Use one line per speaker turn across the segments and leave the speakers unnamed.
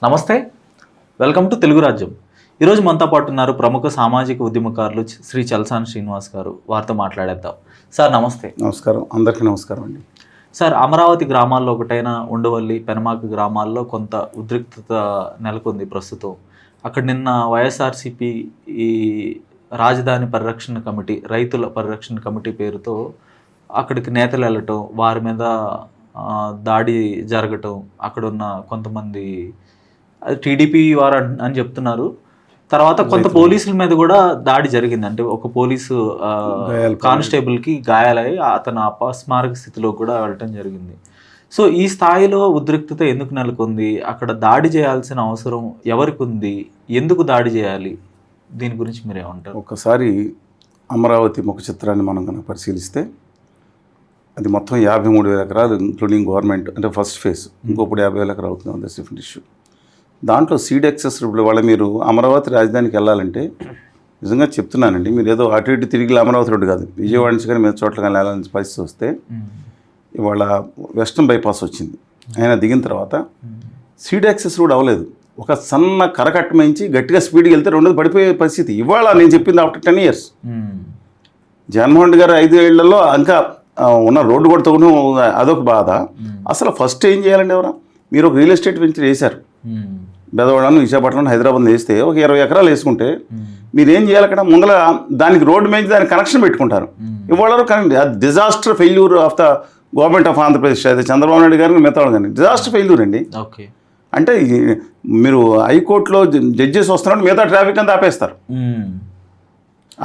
నమస్తే, welcome to Telugu రాజ్యం. ఈరోజు మనతో పాటు ఉన్నారు ప్రముఖ సామాజిక ఉద్యమకారులు శ్రీ చలసాని శ్రీనివాస్ గారు. వారితో మాట్లాడేద్దాం. సార్ నమస్తే.
నమస్కారం, అందరికీ నమస్కారం అండి.
సార్, అమరావతి గ్రామాల్లో ఒకటైన ఉండవల్లి, పెనమాక గ్రామాల్లో కొంత ఉద్రిక్తత నెలకొంది ప్రస్తుతం. అక్కడ నిన్న వైఎస్ఆర్సీపీ ఈ రాజధాని పరిరక్షణ కమిటీ, రైతుల పరిరక్షణ కమిటీ పేరుతో అక్కడికి నేతలు వెళ్ళటం, వారి మీద దాడి జరగటం, అక్కడున్న కొంతమంది టీడీపీ వారు అని చెప్తున్నారు. తర్వాత కొంత పోలీసుల మీద కూడా దాడి జరిగింది. అంటే ఒక పోలీసు కానిస్టేబుల్కి గాయాలై అతను అపస్మారక స్థితిలో కూడా వెళ్ళటం జరిగింది. సో ఈ స్థాయిలో ఉద్రిక్తత ఎందుకు నెలకొంది? అక్కడ దాడి చేయాల్సిన అవసరం ఎవరికి ఉంది? ఎందుకు దాడి చేయాలి? దీని గురించి మీరేమంటారు?
ఒకసారి అమరావతి ముఖ చిత్రాన్ని మనం కనుక పరిశీలిస్తే అది మొత్తం 53,000 ఎకరాలు ఇంక్లూడింగ్ గవర్నమెంట్, అంటే ఫస్ట్ ఫేజ్. ఇంకొప్పుడు 50,000 ఎకరాలు అవుతుంది, దట్స్ డిఫరెంట్ ఇష్యూ. దాంట్లో సీడ్ యాక్సెస్ వాళ్ళ మీరు అమరావతి రాజధానికి వెళ్ళాలంటే నిజంగా చెప్తున్నానండి, మీరు ఏదో అటు ఇటు తిరిగి అమరావతి రోడ్డు కాదు, విజయవాడ నుంచి కానీ మీద చోట్ల కానీ వెళ్ళాలని పరిస్థితి వస్తే ఇవాళ వెస్టర్న్ బైపాస్ వచ్చింది. ఆయన దిగిన తర్వాత సీడ్ యాక్సెస్ రోడ్ అవ్వలేదు. ఒక సన్న కరకట్టమించి గట్టిగా స్పీడ్కి వెళ్తే రెండోది పడిపోయే పరిస్థితి. ఇవాళ నేను చెప్పింది ఆఫ్టర్ 10 years. జగన్మోహన్ రెడ్డి గారు 5 ఏళ్లలో ఇంకా ఉన్న రోడ్డు కూడా తగ్గును, అదొక బాధ. అసలు ఫస్ట్ ఏం చేయాలండి? ఎవరా మీరు ఒక రియల్ ఎస్టేట్ వెంచర్ వేశారు, బెదవాడను, విశాఖపట్నం, హైదరాబాద్ వేస్తే ఒక 20 ఎకరాలు వేసుకుంటే మీరు ఏం చేయాలి? అక్కడ ముందర దానికి రోడ్డు మీద దానికి కనెక్షన్ పెట్టుకుంటారు. ఇవాళ disaster failure of the government of Andhra Pradesh. అయితే చంద్రబాబు నాయుడు గారిని మిగతా కానీ డిజాస్టర్ ఫెయిల్యూర్ అండి. అంటే మీరు హైకోర్టులో జడ్జెస్ వస్తున్నట్టు మిగతా ట్రాఫిక్ అంతా ఆపేస్తారు.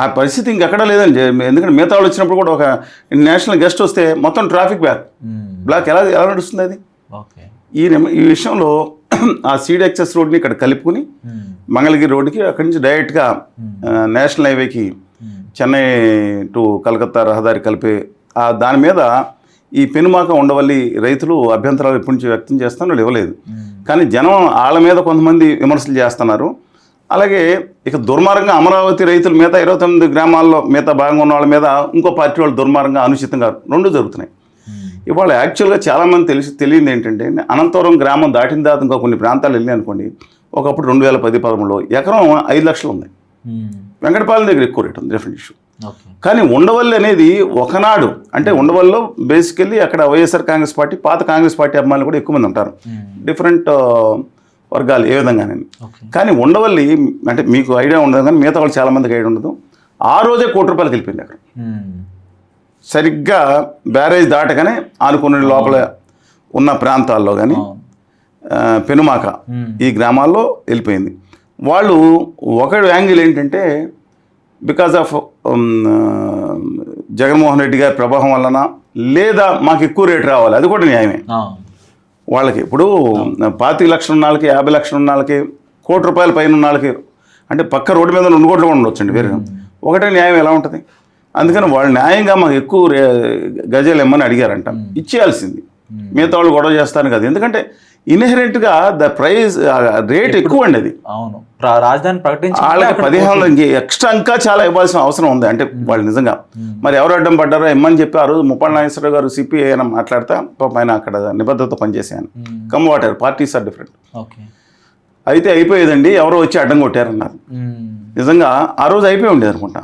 ఆ పరిస్థితి ఇంకెక్కడా లేదండి. ఎందుకంటే మిగతా వాళ్ళు వచ్చినప్పుడు కూడా ఒక నేషనల్ గెస్ట్ వస్తే మొత్తం ట్రాఫిక్ బ్లాక్ ఎలా నడుస్తుంది అది? ఈ విషయంలో ఆ సీడ్ యాక్సెస్ రోడ్ని ఇక్కడ కలుపుకుని మంగళగిరి రోడ్డుకి అక్కడి నుంచి డైరెక్ట్గా నేషనల్ హైవేకి చెన్నై టు కలకత్తా రహదారి కలిపే దాని మీద ఈ పెనుమాక ఉండవల్లి రైతులు అభ్యంతరాలు ఎప్పటి నుంచి వ్యక్తం చేస్తానో ఇవ్వలేదు. కానీ జనం వాళ్ళ మీద కొంతమంది విమర్శలు చేస్తున్నారు. అలాగే ఇక దుర్మార్గంగా అమరావతి రైతుల మీద 29 గ్రామాల్లో మిగతా భాగంగా ఉన్న వాళ్ళ మీద ఇంకో పార్టీ వాళ్ళు దుర్మార్గంగా అనుచితంగా రెండు జరుగుతున్నాయి. ఇవాళ యాక్చువల్గా చాలామంది తెలియదు ఏంటంటే, అనంతపురం గ్రామం దాటిన తర్వాత ఇంకా కొన్ని ప్రాంతాలు వెళ్ళి అనుకోండి, ఒకప్పుడు 2010-11లో ఎకరం 5 లక్షలు ఉంది. వెంకటపాలెం దగ్గర ఎక్కువ రేట్ ఉంది, డిఫరెంట్ ఇష్యూ. కానీ ఉండవల్లి అనేది ఒకనాడు, అంటే ఉండవల్లిలో బేసికల్లీ అక్కడ వైఎస్ఆర్ కాంగ్రెస్ పార్టీ, పాత కాంగ్రెస్ పార్టీ అభిమానులు కూడా ఎక్కువ మంది ఉంటారు, డిఫరెంట్ వర్గాలు ఏ విధంగానే. కానీ ఉండవల్లి అంటే మీకు ఐడియా ఉండదు, కానీ మిగతా వాళ్ళు చాలామందికి ఐడియా ఉండదు. ఆ రోజే ₹1 వెళ్ళిపోయింది అక్కడ. సరిగ్గా బ్యారేజ్ దాటగానే ఆనుకున్న లోపల ఉన్న ప్రాంతాల్లో కానీ పెనుమాక ఈ గ్రామాల్లో వెళ్ళిపోయింది. వాళ్ళు ఒక యాంగిల్ ఏంటంటే, బికాజ్ ఆఫ్ జగన్మోహన్ రెడ్డి గారి ప్రభావం వలన, లేదా మాకు ఎక్కువ రేటు రావాలి, అది కూడా న్యాయమే. వాళ్ళకి ఇప్పుడు 25 లక్షలు ఉన్న వాళ్ళకి, 50 లక్షలు ఉన్న వాళ్ళకి, ₹1 పైన ఉన్న వాళ్ళకి, అంటే పక్క రోడ్డు మీద 2 కోట్లు కూడా ఉండొచ్చండి, వేరే ఒకటే న్యాయం ఎలా ఉంటుంది? అందుకని వాళ్ళు న్యాయంగా మాకు ఎక్కువ గజాలు ఇమ్మని అడిగారంట, ఇచ్చేయాల్సింది. మిగతా వాళ్ళు గొడవ చేస్తాను కదా, ఎందుకంటే ఇన్హెరెంట్గా ద ప్రైస్ రేట్ ఎక్కువ అండి. అది
అవును, రాజధాని ప్రకటించి
వాళ్ళకి 15 ఎక్స్ట్రా ఇంకా చాలా ఇవ్వాల్సిన అవసరం ఉంది. అంటే వాళ్ళు నిజంగా మరి ఎవరు అడ్డం పడ్డారో ఇమ్మని చెప్పి ఆ రోజు ముప్పాళ్ళ నాగేశ్వరరావు గారు సిపిఐ అయినా మాట్లాడతా ఆయన అక్కడ నిబద్ధతతో పనిచేసాను. Come water parties are different. అయితే అయిపోయేదండి, ఎవరో వచ్చి అడ్డం కొట్టారన్నారు. నిజంగా ఆ రోజు అయిపోయి ఉండేది అనుకుంటా.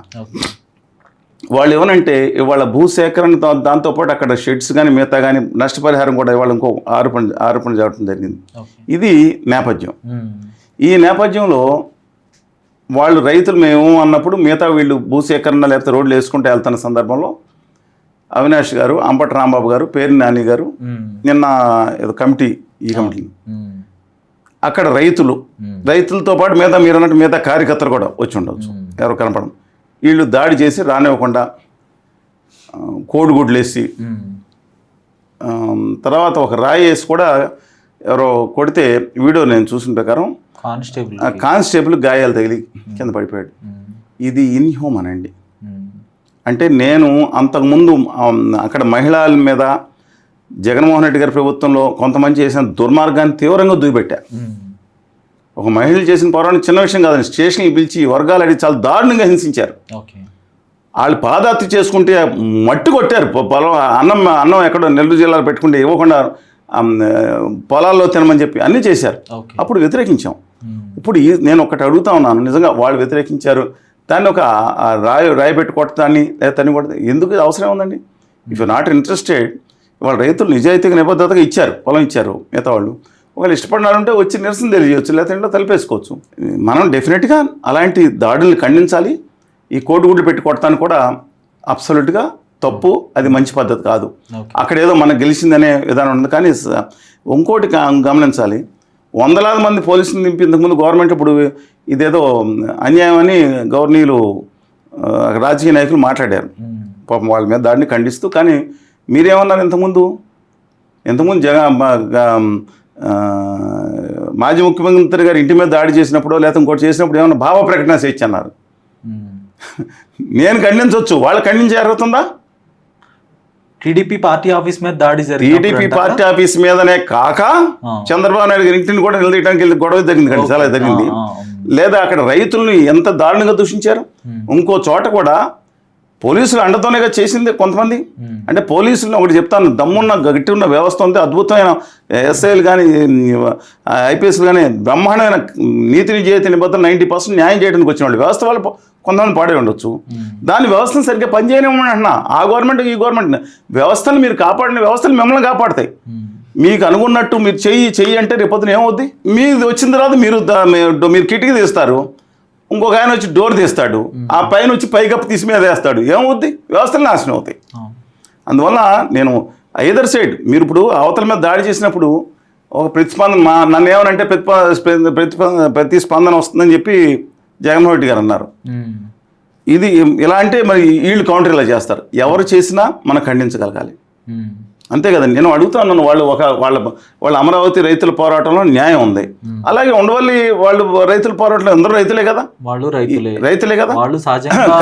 వాళ్ళు ఏమనంటే ఇవాళ భూసేకరణ దాంతోపాటు అక్కడ షెడ్స్ కానీ మిగతా కానీ నష్టపరిహారం కూడా ఇవాళ ఇంకో ఆరోపణ జరగడం జరిగింది. ఇది నేపథ్యం. ఈ నేపథ్యంలో వాళ్ళు రైతులు మేము అన్నప్పుడు మిగతా వీళ్ళు భూసేకరణ లేకపోతే రోడ్లు వేసుకుంటూ వెళ్తున్న సందర్భంలో అవినాష్ గారు, అంబటి రాంబాబు గారు, పేరు నాని గారు నిన్న ఏదో కమిటీ, ఈ కమిటీ అక్కడ రైతులతో పాటు మిగతా మీరు అన్నట్టు మిగతా కార్యకర్తలు కూడా వచ్చి ఉండవచ్చు, ఎవరు కనపడడం. వీళ్ళు దాడి చేసి రానివ్వకుండా కోడిగుడ్లు వేసి, తర్వాత ఒక రాయి వేసి కూడా ఎవరో కొడితే వీడియో నేను చూసిన ప్రకారం కానిస్టేబుల్ గాయాలు తగిలి కింద పడిపోయాడు. ఇది ఇన్హ్యూమన్ అండి. అంటే నేను అంతకుముందు అక్కడ మహిళల మీద జగన్మోహన్ రెడ్డి గారి ప్రభుత్వంలో కొంతమంది చేసిన దుర్మార్గాన్ని తీవ్రంగా దుయ్యబెట్టా. ఒక మహిళలు చేసిన పోరాటం చిన్న విషయం కాదండి. స్టేషన్కి పిలిచి వర్గాలు అడిగి చాలా దారుణంగా హింసించారు. వాళ్ళు పాదయాత్ర చేసుకుంటే మట్టి కొట్టారు. పొలం అన్నం ఎక్కడో నెల్లూరు జిల్లాలో పెట్టుకుంటే ఇవ్వకుండా పొలాల్లో తినమని చెప్పి అన్నీ చేశారు.
ఓకే.
అప్పుడు వ్యతిరేకించాం. ఇప్పుడు నేను ఒకటి అడుగుతా ఉన్నాను, నిజంగా వాళ్ళు వ్యతిరేకించారు, దాన్ని ఒక రాయి పెట్టి కొట్టడాన్ని లేదా తన్ని కొట్ట ఎందుకు అవసరం ఉందండి? ఇఫ్ యూ నాట్ ఇంట్రెస్టెడ్, వాళ్ళు రైతులు నిజాయితీగా నిబద్ధతగా ఇచ్చారు, పొలం ఇచ్చారు, మిగతా వాళ్ళు ఒకవేళ ఇష్టపడినారంటే వచ్చి నిరసన తెలియజేయచ్చు, లేకపోతే ఇంట్లో తలిపేసుకోవచ్చు. మనం డెఫినెట్గా అలాంటి దాడుల్ని ఖండించాలి. ఈ కోడిగుడ్లు పెట్టి కొడతాను కూడా అబ్సల్యూట్గా తప్పు, అది మంచి పద్ధతి కాదు. అక్కడ ఏదో మనకు గెలిచిందనే విధానం ఉంది. కానీ ఇంకోటి గమనించాలి, వందలాది మంది పోలీసులు నింపి ఇంతకుముందు గవర్నమెంట్ ఇప్పుడు ఇదేదో అన్యాయం అని గవర్నీయులు రాజకీయ నాయకులు మాట్లాడారు పాపం వాళ్ళ మీద దాడిని ఖండిస్తూ. కానీ మీరేమన్నారు ఇంతకుముందు మాజీ ముఖ్యమంత్రి గారు ఇంటి మీద దాడి చేసినప్పుడు లేకపోతే ఇంకోటి చేసినప్పుడు ఏమన్నా భావ ప్రకటన చేయొచ్చు అన్నారు. నేను ఖండించవచ్చు, వాళ్ళు ఖండించే అర్హత ఉందా?
టీడీపీ పార్టీ ఆఫీస్ మీద దాడి
టీడీపీ పార్టీ ఆఫీస్ మీదనే కాక చంద్రబాబు నాయుడు గారి ఇంటిని కూడా నిలదీయడానికి వెళ్ళి గొడవ జరిగింది కండి, చాలా జరిగింది. లేదా అక్కడ రైతుల్ని ఎంత దారుణంగా దూషించారు. ఇంకో చోట కూడా పోలీసులు అండతోనేగా చేసింది కొంతమంది. అంటే పోలీసులను ఒకటి చెప్తాను, దమ్మున్న గట్టి ఉన్న వ్యవస్థ ఉంది, అద్భుతమైన ఎస్ఐలు కానీ ఐపీఎస్లు కానీ బ్రహ్మాండమైన నీతి నిజాయితీ నిబద్ధత 90% న్యాయం చేయడానికి వచ్చిన వాళ్ళు వ్యవస్థ వాళ్ళు కొంతమంది పాడే ఉండొచ్చు. దాని వ్యవస్థను సరిగ్గా పనిచేయనివ్వమని అంటున్నా. ఆ గవర్నమెంట్ ఈ గవర్నమెంట్ వ్యవస్థను మీరు కాపాడిన వ్యవస్థలు మిమ్మల్ని కాపాడతాయి. మీకు అనుకున్నట్టు మీరు చెయ్యి అంటే రేపొద్దున ఏమవుద్ది? మీరు వచ్చిన తర్వాత మీరు కిటికీ తీస్తారు, ఇంకొక ఆయన వచ్చి డోర్ తీస్తాడు, ఆ పైన వచ్చి పైకప్పు తీసి మీద వేస్తాడు, ఏమవుద్ది? వ్యవస్థలు నాశనం అవుతాయి. అందువల్ల నేను ఐదర్ సైడ్ మీరు ఇప్పుడు అవతల మీద దాడి చేసినప్పుడు ఒక ప్రతిస్పందన నన్ను ఏమనంటే ప్రతిస్పందన వస్తుందని చెప్పి జగన్మోహన్ రెడ్డి గారు అన్నారు. ఇది ఇలా అంటే మరి వీళ్ళు కౌంటర్ ఇలా చేస్తారు. ఎవరు చేసినా మనం ఖండించగలగాలి, అంతే కదండి. నేను అడుగుతున్నాను, వాళ్ళ అమరావతి రైతుల పోరాటంలో న్యాయం ఉంది, అలాగే ఉండవల్లి వాళ్ళు రైతుల పోరాటంలో అందరూ రైతులే కదా,
వాళ్ళు రైతులే కదా.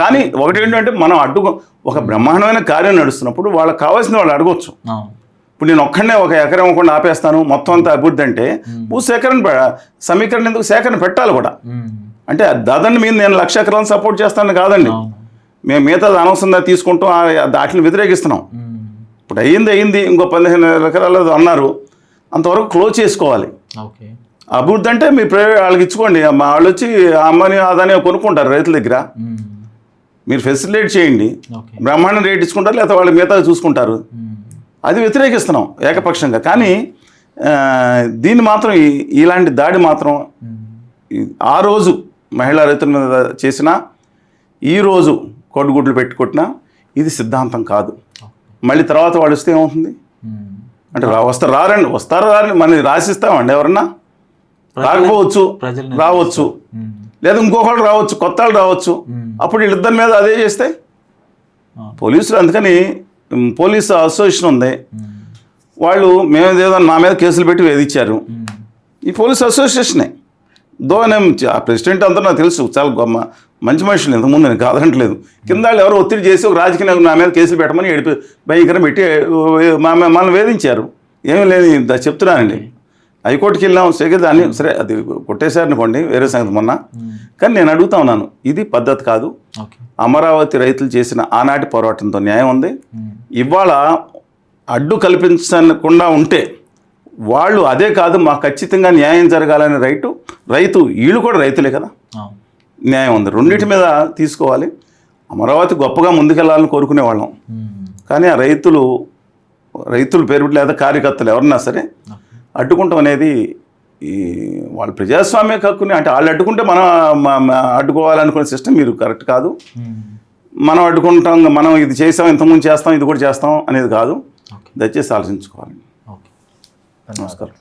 కానీ ఒకటి ఏంటంటే మనం ఒక బ్రహ్మాండమైన కార్యం నడుస్తున్నప్పుడు వాళ్ళకి కావాల్సిన వాళ్ళు అడగొచ్చు. ఇప్పుడు నేను ఒక్కడనే ఒక ఎకరం ఇవ్వకుండా ఆపేస్తాను మొత్తం అంతా అభివృద్ధి అంటే భూ సమీకరణ ఎందుకు సేకరణ పెట్టాలి కూడా. అంటే దాదాపు మీద నేను 1,00,000 ఎకరాలను సపోర్ట్ చేస్తాను కాదండి, మేము మిగతా అనవసరంగా తీసుకుంటాం, వాటిని వ్యతిరేకిస్తున్నాం. ఇప్పుడు అయ్యింది, ఇంకో 15 ఎకరాలు అన్నారు, అంతవరకు క్లోజ్ చేసుకోవాలి. అభివృద్ధి అంటే మీ ప్రైవేట్ వాళ్ళకి ఇచ్చుకోండి, వాళ్ళు వచ్చి అమ్మని అదని కొనుక్కుంటారు రైతుల దగ్గర, మీరు ఫెసిలిటేట్ చేయండి, బ్రహ్మాండం రేట్ ఇచ్చుకుంటారు, లేకపోతే వాళ్ళు మిగతా చూసుకుంటారు. అది వ్యతిరేకిస్తున్నాం ఏకపక్షంగా. కానీ దీన్ని మాత్రం ఇలాంటి దాడి మాత్రం ఆ రోజు మహిళా రైతుల మీద చేసినా, ఈరోజు కోడిగుడ్లు పెట్టుకొట్టినా ఇది సిద్ధాంతం కాదు. మళ్ళీ తర్వాత వాడు వస్తే ఏమవుతుంది అంటే వస్తారా రారండి మనం రాసిస్తామండి. ఎవరన్నా రాకపోవచ్చు, రావచ్చు, లేదా ఇంకొకళ్ళు రావచ్చు, కొత్త వాళ్ళు రావచ్చు. అప్పుడు వీళ్ళిద్దరి మీద అదే చేస్తే పోలీసులు, అందుకని పోలీసు అసోసియేషన్ ఉంది, వాళ్ళు మేమేదో నా మీద కేసులు పెట్టి వేధించారు. ఈ పోలీసు అసోసియేషనే ప్రెసిడెంట్ అంతా నాకు తెలుసు, చాలా మంచి మనుషులు, ఇంతకుముందు నేను కాదంటలేదు. కింద వాళ్ళు ఎవరు ఒత్తిడి చేసి ఒక రాజకీయ నా మీద కేసులు పెట్టమని భయంకరం పెట్టి మనల్ని వేధించారు. ఏమీ లేదు చెప్తున్నానండి. హైకోర్టుకి వెళ్ళాం, దాన్ని సరే అది కొట్టేశారనుకోండి, వేరే సంగతి మొన్న. కానీ నేను అడుగుతా ఉన్నాను, ఇది పద్ధతి కాదు. అమరావతి రైతులు చేసిన ఆనాటి పోరాటంతో న్యాయం ఉంది. ఇవాళ అడ్డు కల్పించకుండా ఉంటే వాళ్ళు అదే కాదు మాకు ఖచ్చితంగా న్యాయం జరగాలనే రైతు వీళ్ళు కూడా రైతులే కదా, న్యాయం ఉంది. రెండింటి మీద తీసుకోవాలి. అమరావతి గొప్పగా ముందుకెళ్ళాలని కోరుకునే వాళ్ళం. కానీ ఆ రైతులు పేరు లేదా కార్యకర్తలు ఎవరన్నా సరే అడ్డుకుంటాం అనేది వాళ్ళ ప్రజాస్వామ్య హక్కుని, అంటే వాళ్ళు అడ్డుకుంటే మనం అడ్డుకోవాలనుకునే సిస్టమ్ మీరు కరెక్ట్ కాదు. మనం అడ్డుకుంటాం, మనం ఇది చేస్తాం, ఇంతకుముందు చేస్తాం, ఇది కూడా చేస్తాం అనేది కాదు. దయచేసి ఆలోచించుకోవాలి.
నమస్కారం.